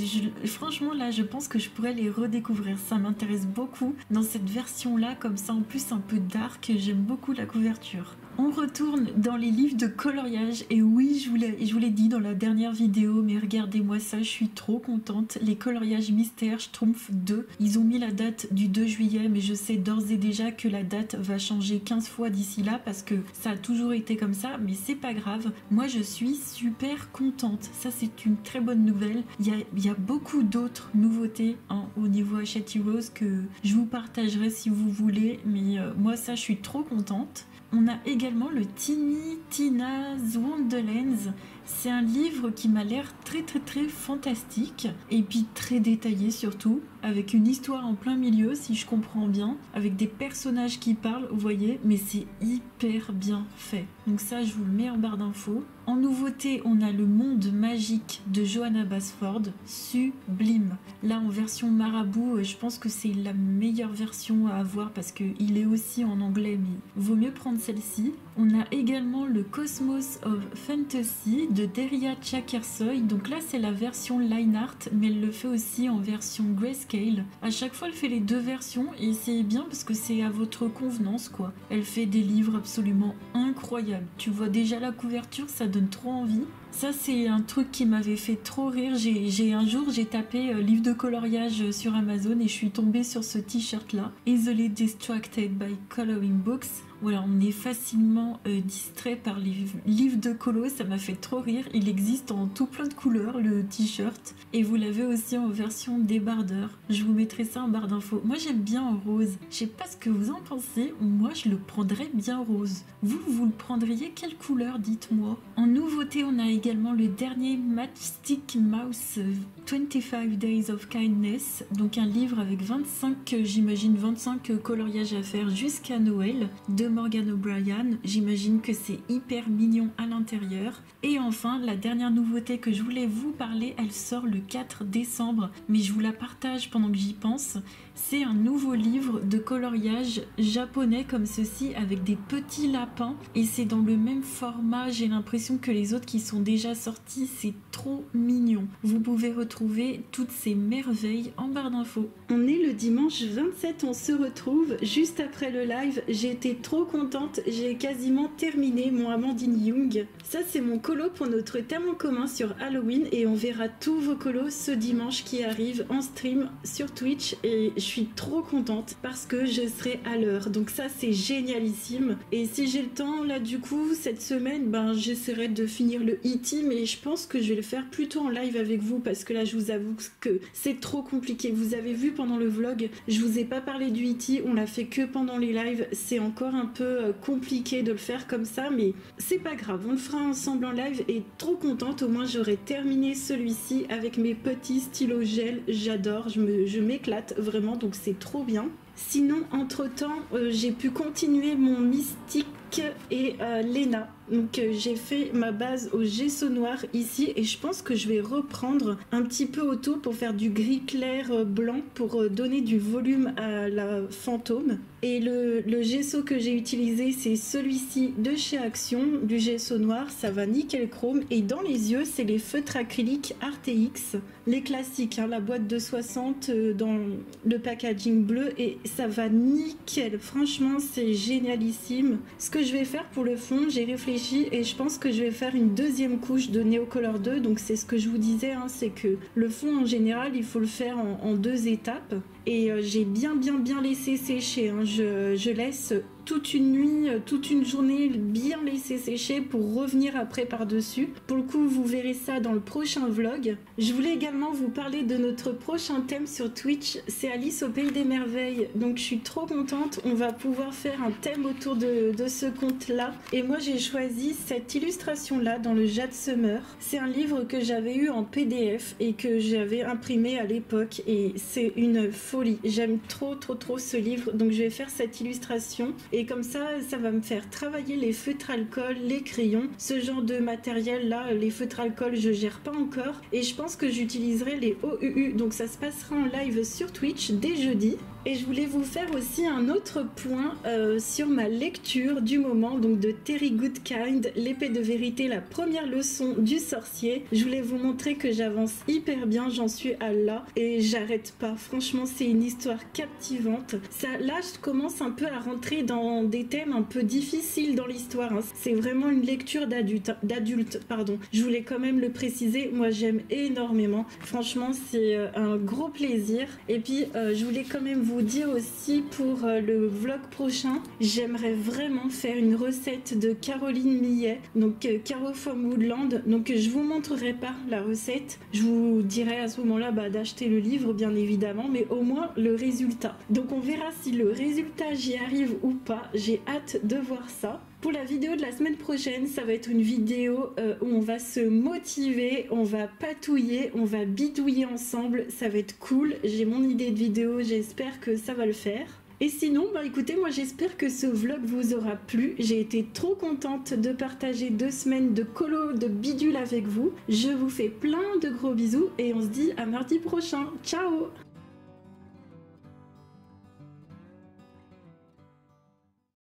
franchement là je pense que je pourrais les redécouvrir, ça m'intéresse beaucoup dans cette version là comme ça, en plus un peu dark, j'aime beaucoup la couverture. On retourne dans les livres de coloriage et oui, je vous l'ai dit dans la dernière vidéo, mais regardez-moi ça, je suis trop contente. Les coloriages mystères Schtroumpf 2, ils ont mis la date du 2 juillet, mais je sais d'ores et déjà que la date va changer 15 fois d'ici là parce que ça a toujours été comme ça, mais c'est pas grave. Moi, je suis super contente. Ça, c'est une très bonne nouvelle. Il y a beaucoup d'autres nouveautés au niveau Hachette Heroes que je vous partagerai si vous voulez, mais moi, ça, je suis trop contente. On a également le Tiny Tina's Wonderlands. C'est un livre qui m'a l'air très très très fantastique et puis très détaillé surtout, avec une histoire en plein milieu si je comprends bien, avec des personnages qui parlent, vous voyez, mais c'est hyper bien fait. Donc ça, je vous le mets en barre d'infos. En nouveauté, on a le monde magique de Johanna Basford, sublime. Là en version marabout, je pense que c'est la meilleure version à avoir parce qu'il est aussi en anglais, mais vaut mieux prendre celle-ci. On a également le Cosmos of Fantasy de Deria Chakersoy. Donc là, c'est la version line art, mais elle le fait aussi en version grayscale. À chaque fois, elle fait les deux versions et c'est bien parce que c'est à votre convenance, quoi. Elle fait des livres absolument incroyables. Tu vois déjà la couverture, ça donne trop envie. Ça, c'est un truc qui m'avait fait trop rire. Un jour, j'ai tapé livre de coloriage sur Amazon et je suis tombée sur ce t-shirt-là. Easily distracted by coloring books. Voilà, on est facilement distrait par les livres de colo, ça m'a fait trop rire. Il existe en tout plein de couleurs, le t-shirt, et vous l'avez aussi en version débardeur. Je vous mettrai ça en barre d'infos. Moi, j'aime bien en rose. Je sais pas ce que vous en pensez, moi, je le prendrais bien rose. Vous le prendriez quelle couleur, dites-moi. En nouveauté, on a également le dernier Matchstick Mouse 25 Days of Kindness, donc un livre avec 25 coloriages à faire jusqu'à Noël, de Morgan O'Brien. J'imagine que c'est hyper mignon à l'intérieur. Et enfin, la dernière nouveauté que je voulais vous parler, elle sort le 4 décembre, mais je vous la partage pendant que j'y pense. C'est un nouveau livre de coloriage japonais comme ceci, avec des petits lapins, et c'est dans le même format, j'ai l'impression, que les autres qui sont déjà sortis. C'est trop mignon. Vous pouvez retrouver toutes ces merveilles en barre d'infos. On est le dimanche 27, on se retrouve juste après le live. J'ai été trop contente, j'ai quasiment terminé mon Amandine Young. Ça, c'est mon colo pour notre thème en commun sur Halloween, et on verra tous vos colos ce dimanche qui arrive en stream sur Twitch, et je suis trop contente parce que je serai à l'heure. Donc ça, c'est génialissime. Et si j'ai le temps, là, du coup, cette semaine, j'essaierai de finir le E.T., mais je pense que je vais le faire plutôt en live avec vous parce que là, je vous avoue que c'est trop compliqué. Vous avez vu pendant le vlog, je vous ai pas parlé du E.T., on l'a fait que pendant les lives. C'est encore un peu compliqué de le faire comme ça, mais c'est pas grave, on le fera ensemble en live, et trop contente, au moins j'aurai terminé celui-ci avec mes petits stylos gel. J'adore, je m'éclate vraiment, donc c'est trop bien. Sinon, entre-temps, j'ai pu continuer mon mystique et Léna. Donc j'ai fait ma base au gesso noir ici, et je pense que je vais reprendre un petit peu autour pour faire du gris clair blanc pour donner du volume à la fantôme. Et le gesso que j'ai utilisé, c'est celui-ci de chez Action, du gesso noir, ça va nickel chrome. Et dans les yeux, c'est les feutres acryliques RTX, les classiques, hein, la boîte de 60 dans le packaging bleu, et ça va nickel. Franchement, c'est génialissime. Ce que je vais faire pour le fond, j'ai réfléchi, et je pense que je vais faire une deuxième couche de Neocolor 2. Donc c'est ce que je vous disais, hein, c'est que le fond en général, il faut le faire en deux étapes. Et j'ai bien laissé sécher, hein. Je laisse toute une nuit, toute une journée bien laisser sécher pour revenir après par-dessus. Pour le coup, vous verrez ça dans le prochain vlog. Je voulais également vous parler de notre prochain thème sur Twitch, c'est Alice au Pays des Merveilles. Donc je suis trop contente, on va pouvoir faire un thème autour de ce conte-là. Et moi j'ai choisi cette illustration-là dans le Jade Summer. C'est un livre que j'avais eu en PDF et que j'avais imprimé à l'époque, et c'est une folie. J'aime trop ce livre, donc je vais faire cette illustration. Et et comme ça va me faire travailler les feutres alcool, les crayons, ce genre de matériel là. Les feutres alcool je gère pas encore et je pense que j'utiliserai les OUU, donc ça se passera en live sur Twitch dès jeudi. Et je voulais vous faire aussi un autre point sur ma lecture du moment, donc de Terry Goodkind, l'épée de vérité, la première leçon du sorcier. Je voulais vous montrer que j'avance hyper bien, j'en suis à là et j'arrête pas. Franchement, c'est une histoire captivante. Là, je commence un peu à rentrer dans des thèmes un peu difficiles dans l'histoire. Hein. C'est vraiment une lecture d'adulte, pardon. Je voulais quand même le préciser, moi j'aime énormément. Franchement, c'est un gros plaisir. Et puis, je voulais quand même vous dire aussi pour le vlog prochain, j'aimerais vraiment faire une recette de Caroline Millet, donc Caro from Woodland. Donc je vous montrerai pas la recette, je vous dirai à ce moment-là d'acheter le livre bien évidemment, mais au moins le résultat. Donc on verra si le résultat j'y arrive ou pas, j'ai hâte de voir ça. Pour la vidéo de la semaine prochaine, ça va être une vidéo où on va se motiver, on va patouiller, on va bidouiller ensemble, ça va être cool. J'ai mon idée de vidéo, j'espère que ça va le faire. Et sinon, écoutez, moi j'espère que ce vlog vous aura plu. J'ai été trop contente de partager 2 semaines de colo, de bidule avec vous. Je vous fais plein de gros bisous et on se dit à mardi prochain. Ciao!